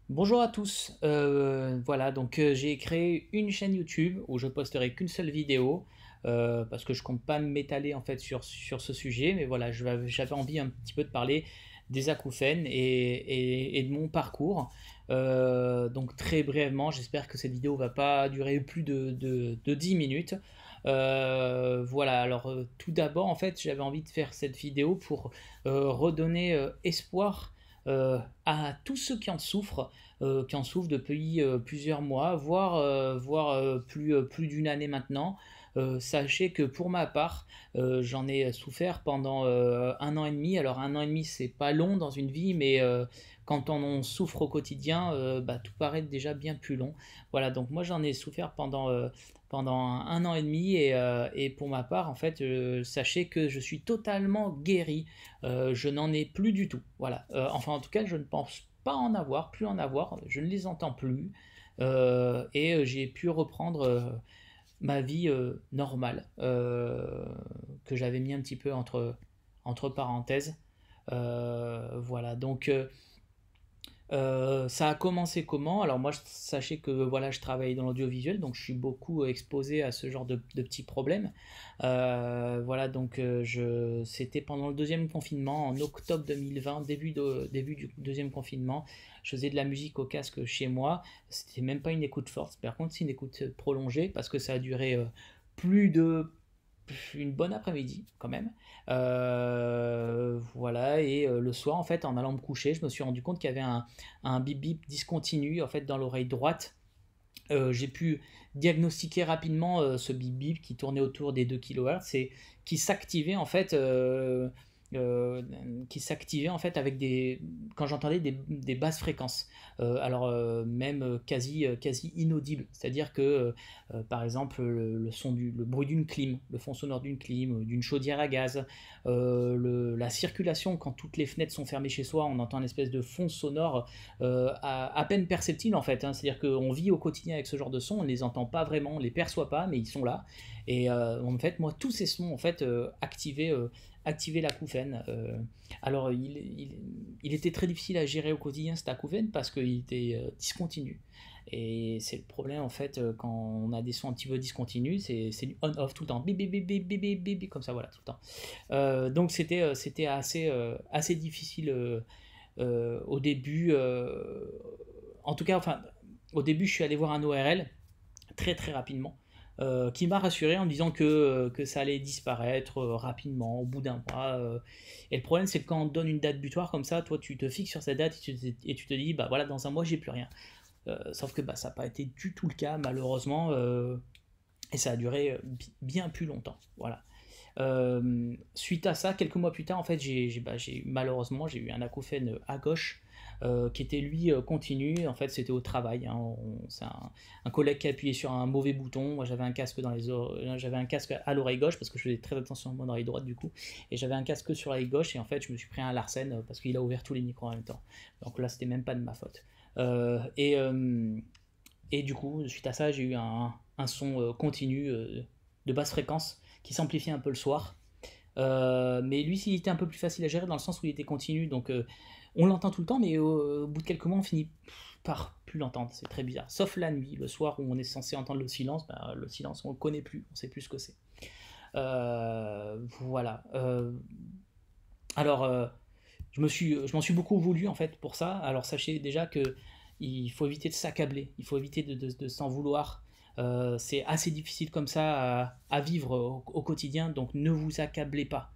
Bonjour à tous. Voilà, donc j'ai créé une chaîne YouTube où je posterai qu'une seule vidéo parce que je compte pas m'étaler en fait sur ce sujet, mais voilà, j'avais envie un petit peu de parler des acouphènes et de mon parcours. Donc très brièvement, j'espère que cette vidéo va pas durer plus de 10 minutes. Voilà, alors tout d'abord, en fait, j'avais envie de faire cette vidéo pour redonner espoir à tous ceux qui en souffrent depuis plusieurs mois, voire plus d'une année maintenant. Sachez que pour ma part, j'en ai souffert pendant un an et demi. Alors un an et demi, c'est pas long dans une vie, mais quand on en souffre au quotidien, bah, tout paraît déjà bien plus long. Voilà, donc moi j'en ai souffert pendant un an et demi et pour ma part, en fait, sachez que je suis totalement guéri. Je n'en ai plus du tout. Voilà. Enfin, en tout cas, je ne pense pas en avoir, plus en avoir. Je ne les entends plus. Et j'ai pu reprendre ma vie normale que j'avais mis un petit peu entre parenthèses. Voilà. Donc, ça a commencé comment? Alors moi, sachez que voilà, je travaille dans l'audiovisuel, donc je suis beaucoup exposé à ce genre de petits problèmes. Voilà, donc c'était pendant le deuxième confinement, en octobre 2020, début du deuxième confinement. Je faisais de la musique au casque chez moi. C'était même pas une écoute forte, par contre c'est une écoute prolongée parce que ça a duré plus de une bonne après-midi quand même. Voilà, et le soir, en fait, en allant me coucher, je me suis rendu compte qu'il y avait un bip bip discontinu en fait dans l'oreille droite. J'ai pu diagnostiquer rapidement ce bip bip qui tournait autour des 2 kHz et qui s'activait en fait euh, avec quand j'entendais des basses fréquences. Alors même quasi inaudibles. C'est-à-dire que par exemple le bruit d'une clim, le fond sonore d'une clim, d'une chaudière à gaz, la circulation quand toutes les fenêtres sont fermées chez soi, on entend une espèce de fond sonore à peine perceptibles en fait, hein. C'est-à-dire qu'on vit au quotidien avec ce genre de sons, on ne les entend pas vraiment, on ne les perçoit pas, mais ils sont là. Et en fait, moi, tous ces sons en fait activaient l'acouphène. Alors, il était très difficile à gérer au quotidien cet acouphène parce qu'il était discontinu. Et c'est le problème en fait quand on a des sons un petit peu discontinus, c'est du on-off tout le temps, bip bip bip bip bip bip bip, comme ça voilà tout le temps. Donc c'était assez difficile au début, en tout cas, enfin, au début, je suis allé voir un ORL très très rapidement, qui m'a rassuré en disant que ça allait disparaître rapidement, au bout d'un mois. Et le problème, c'est que quand on te donne une date butoir comme ça, toi, tu te fixes sur cette date et tu te dis, bah voilà, dans un mois, j'ai plus rien. Sauf que bah, ça n'a pas été du tout le cas, malheureusement, et ça a duré bien plus longtemps. Voilà. Suite à ça, quelques mois plus tard, en fait, malheureusement, j'ai eu un acouphène à gauche qui était lui continu. En fait, c'était au travail, hein. C'est un collègue qui a appuyé sur un mauvais bouton. Moi, j'avais un casque à l'oreille gauche parce que je faisais très attention à mon oreille droite du coup. Et j'avais un casque sur l'oreille gauche et en fait, je me suis pris un Larsen parce qu'il a ouvert tous les micros en même temps. Donc là, c'était même pas de ma faute. Euh, et, euh, et du coup, suite à ça, j'ai eu un son continu de basse fréquence qui s'amplifiait un peu le soir. Mais lui, il était un peu plus facile à gérer dans le sens où il était continu. Donc on l'entend tout le temps, mais au bout de quelques mois, on finit par plus l'entendre. C'est très bizarre. Sauf la nuit, le soir où on est censé entendre le silence, on le connaît plus, on sait plus ce que c'est. Voilà. Alors, je m'en suis beaucoup voulu en fait pour ça. Alors sachez déjà que il faut éviter de s'accabler, il faut éviter de s'en vouloir. C'est assez difficile comme ça à vivre au quotidien, donc ne vous accablez pas.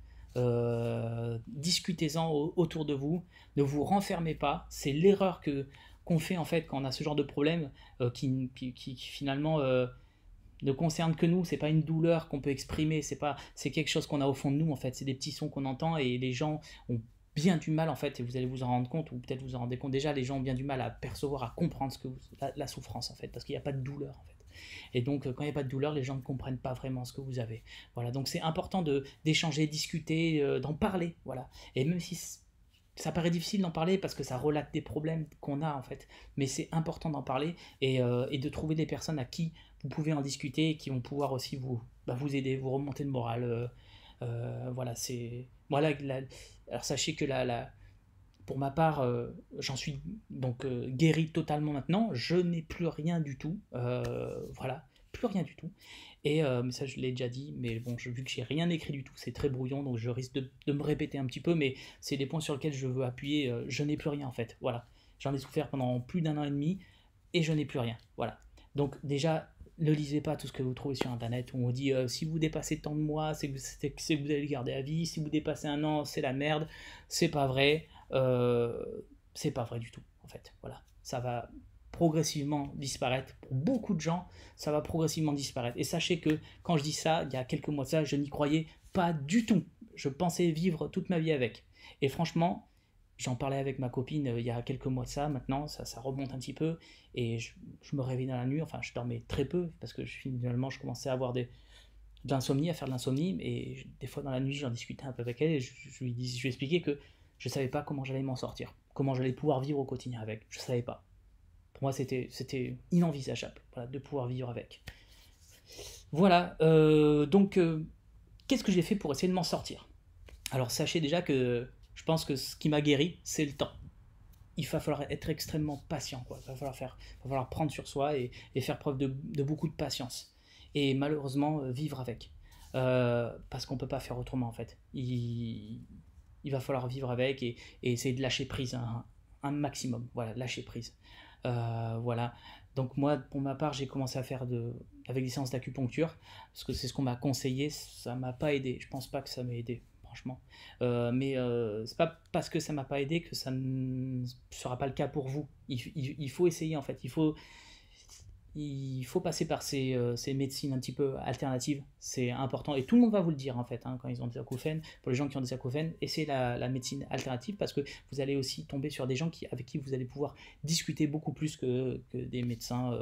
Discutez-en autour de vous, ne vous renfermez pas. C'est l'erreur que qu'on fait en fait quand on a ce genre de problème qui finalement ne concerne que nous. C'est pas une douleur qu'on peut exprimer, c'est quelque chose qu'on a au fond de nous en fait. C'est des petits sons qu'on entend et les gens ont bien du mal en fait, et vous allez vous en rendre compte, ou peut-être vous en rendez compte déjà, les gens ont bien du mal à percevoir, à comprendre la souffrance en fait, parce qu'il n'y a pas de douleur en fait. Et donc quand il n'y a pas de douleur, les gens ne comprennent pas vraiment ce que vous avez. Voilà, donc c'est important d'échanger, discuter, d'en parler, voilà. Et même si ça paraît difficile d'en parler parce que ça relate des problèmes qu'on a en fait, mais c'est important d'en parler et de trouver des personnes à qui vous pouvez en discuter et qui vont pouvoir aussi vous aider, vous remonter le moral. Voilà, c'est. Voilà, alors sachez que Pour ma part, j'en suis donc guéri totalement maintenant. Je n'ai plus rien du tout. Voilà, plus rien du tout. Et mais ça, je l'ai déjà dit. Mais bon, vu que j'ai rien écrit du tout, c'est très brouillon, donc je risque de me répéter un petit peu. Mais c'est des points sur lesquels je veux appuyer. Je n'ai plus rien en fait. Voilà, j'en ai souffert pendant plus d'un an et demi et je n'ai plus rien. Voilà. Donc déjà, ne lisez pas tout ce que vous trouvez sur internet où on dit si vous dépassez tant de mois, c'est que vous allez le garder à vie. Si vous dépassez un an, c'est la merde. C'est pas vrai. euh, c'est pas vrai du tout, en fait. Voilà, ça va progressivement disparaître. Pour beaucoup de gens, ça va progressivement disparaître. Et sachez que quand je dis ça, il y a quelques mois de ça, je n'y croyais pas du tout. Je pensais vivre toute ma vie avec. Et franchement, j'en parlais avec ma copine il y a quelques mois de ça, maintenant, ça remonte un petit peu. Et je me réveillais dans la nuit, enfin, je dormais très peu, parce que finalement, je commençais à avoir de l'insomnie, à faire de l'insomnie. Et des fois, dans la nuit, j'en discutais un peu avec elle, et je lui expliquais que je savais pas comment j'allais m'en sortir, comment j'allais pouvoir vivre au quotidien avec. Je savais pas. Pour moi, c'était inenvisageable, voilà, de pouvoir vivre avec. Voilà, donc qu'est-ce que j'ai fait pour essayer de m'en sortir? Alors sachez déjà que je pense que ce qui m'a guéri, c'est le temps. Il va falloir être extrêmement patient, quoi. Va falloir prendre sur soi et faire preuve de beaucoup de patience. Et malheureusement, vivre avec. Parce qu'on ne peut pas faire autrement, en fait. Il va falloir vivre avec et essayer de lâcher prise un maximum. Voilà, lâcher prise. Voilà. Donc moi, pour ma part, j'ai commencé à faire avec des séances d'acupuncture, parce que c'est ce qu'on m'a conseillé, ça m'a pas aidé. Je pense pas que ça m'a aidé, franchement. Mais c'est pas parce que ça m'a pas aidé que ça ne sera pas le cas pour vous. Il faut essayer en fait. Il faut passer par ces médecines un petit peu alternatives, c'est important. Et tout le monde va vous le dire en fait, hein, quand ils ont des acouphènes. Pour les gens qui ont des acouphènes, essayez la médecine alternative parce que vous allez aussi tomber sur des gens avec qui vous allez pouvoir discuter beaucoup plus que des médecins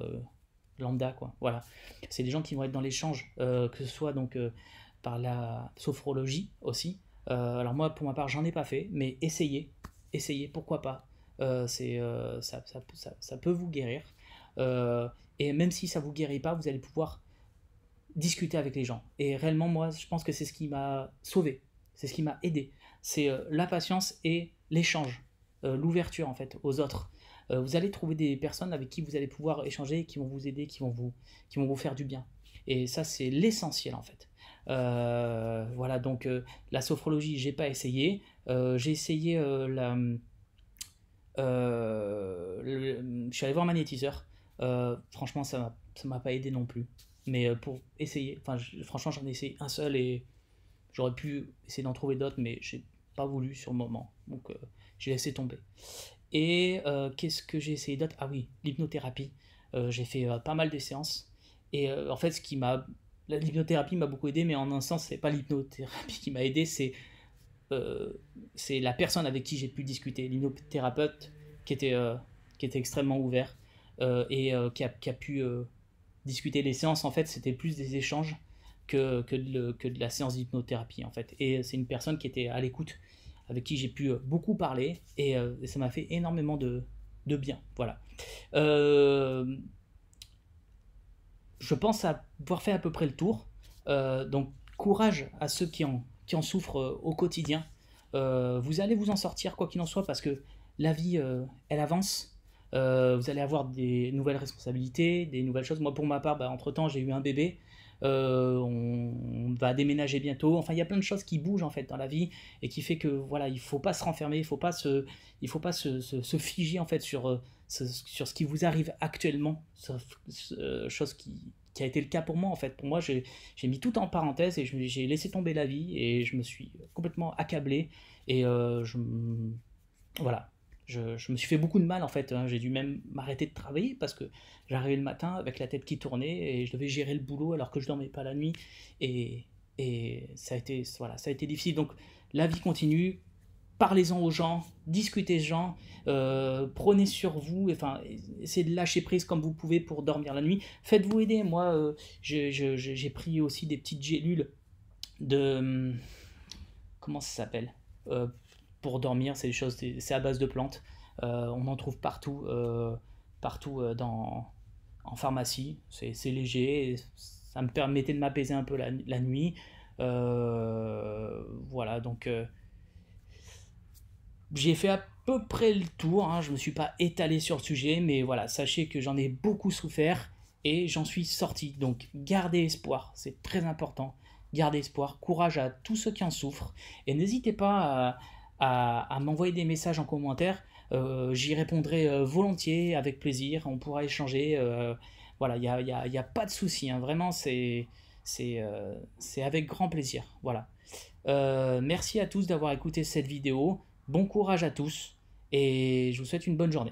lambda, quoi. Voilà. C'est des gens qui vont être dans l'échange, que ce soit donc par la sophrologie aussi. Alors moi, pour ma part, j'en ai pas fait, mais essayez, pourquoi pas. Ça peut vous guérir. Euh, et même si ça ne vous guérit pas, vous allez pouvoir discuter avec les gens. Et réellement, moi, je pense que c'est ce qui m'a sauvé, c'est ce qui m'a aidé. C'est la patience et l'échange, l'ouverture en fait aux autres. Vous allez trouver des personnes avec qui vous allez pouvoir échanger, qui vont vous aider, qui vont vous faire du bien. Et ça, c'est l'essentiel en fait. Voilà, donc la sophrologie, j'ai pas essayé. J'ai essayé je suis allé voir un magnétiseur. Franchement, ça m'a pas aidé non plus. Mais pour essayer, enfin, franchement, j'en ai essayé un seul et j'aurais pu essayer d'en trouver d'autres, mais j'ai pas voulu sur le moment. Donc, j'ai laissé tomber. Et qu'est-ce que j'ai essayé d'autre? Ah oui, l'hypnothérapie. J'ai fait pas mal de séances. Et en fait, l'hypnothérapie m'a beaucoup aidé, mais en un sens, c'est pas l'hypnothérapie qui m'a aidé, euh, c'est la personne avec qui j'ai pu discuter, l'hypnothérapeute qui était extrêmement ouvert qui a pu discuter. Les séances, en fait, c'était plus des échanges que de la séance d'hypnothérapie, en fait. Et c'est une personne qui était à l'écoute, avec qui j'ai pu beaucoup parler, et ça m'a fait énormément de bien. Voilà. Euh, je pense avoir fait à peu près le tour. Donc, courage à ceux qui en souffrent au quotidien. Vous allez vous en sortir, quoi qu'il en soit, parce que la vie, elle avance. Vous allez avoir des nouvelles responsabilités, des nouvelles choses. Moi, pour ma part, bah, entre-temps, j'ai eu un bébé. On va déménager bientôt. Enfin, il y a plein de choses qui bougent en fait dans la vie et qui fait que voilà, il faut pas se renfermer, il faut pas se figer en fait sur ce qui vous arrive actuellement, chose qui a été le cas pour moi en fait. Pour moi, j'ai mis tout en parenthèse et j'ai laissé tomber la vie et je me suis complètement accablé et voilà. Je me suis fait beaucoup de mal en fait, hein. J'ai dû même m'arrêter de travailler parce que j'arrivais le matin avec la tête qui tournait et je devais gérer le boulot alors que je dormais pas la nuit et, et ça a été difficile. Donc la vie continue, parlez-en aux gens, discutez aux gens, prenez sur vous, enfin essayez de lâcher prise comme vous pouvez pour dormir la nuit. Faites-vous aider. Moi, j'ai pris aussi des petites gélules de comment ça s'appelle pour dormir, c'est à base de plantes. On en trouve partout, en pharmacie. C'est léger, ça me permettait de m'apaiser un peu la nuit. Voilà, donc j'ai fait peu près le tour, hein. Je ne me suis pas étalé sur le sujet, mais voilà, sachez que j'en ai beaucoup souffert et j'en suis sorti. Donc gardez espoir, c'est très important. Gardez espoir, courage à tous ceux qui en souffrent et n'hésitez pas à m'envoyer des messages en commentaire. J'y répondrai volontiers, avec plaisir. On pourra échanger. Voilà, y a pas de souci, hein. Vraiment, c'est avec grand plaisir. Voilà. Merci à tous d'avoir écouté cette vidéo. Bon courage à tous et je vous souhaite une bonne journée.